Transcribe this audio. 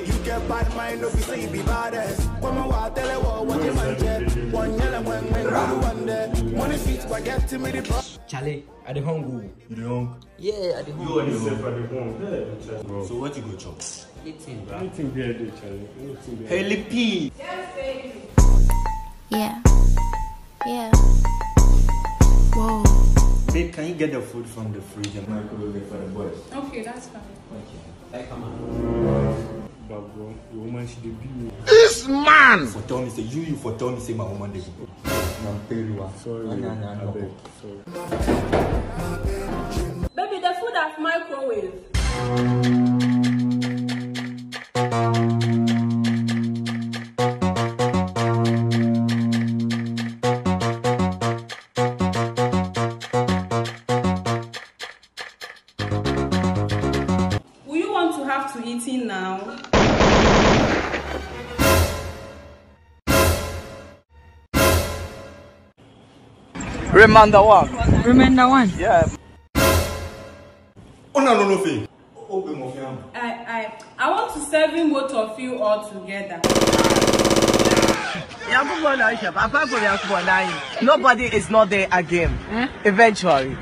You get bad mind, no be say you be badass. Come on, tell her what you man jet. One yellow when you one there. Money feet, but get to me the boss. Charlie, I the hungry. You the hungry? Yeah, I the hungry. You are the hungry. So what you go chop? Eating, bro. Anything there, Charlie. Haley P. Yeah. Yeah. Whoa. Babe, can you get the food from the fridge and microwave it for the boys? Okay, that's fine. Okay. Hey, come on. But bro, your woman should be. This man! For tell me, say you for tell me, say my woman dey go. I'm Perua. Sorry. Sorry. Baby, the food has microwave. Will you want to have to eat it now? Remember one. Remember one? Yeah. Oh no, Faye. I want to serve in both of you all together. Nobody is not there again. Eventually.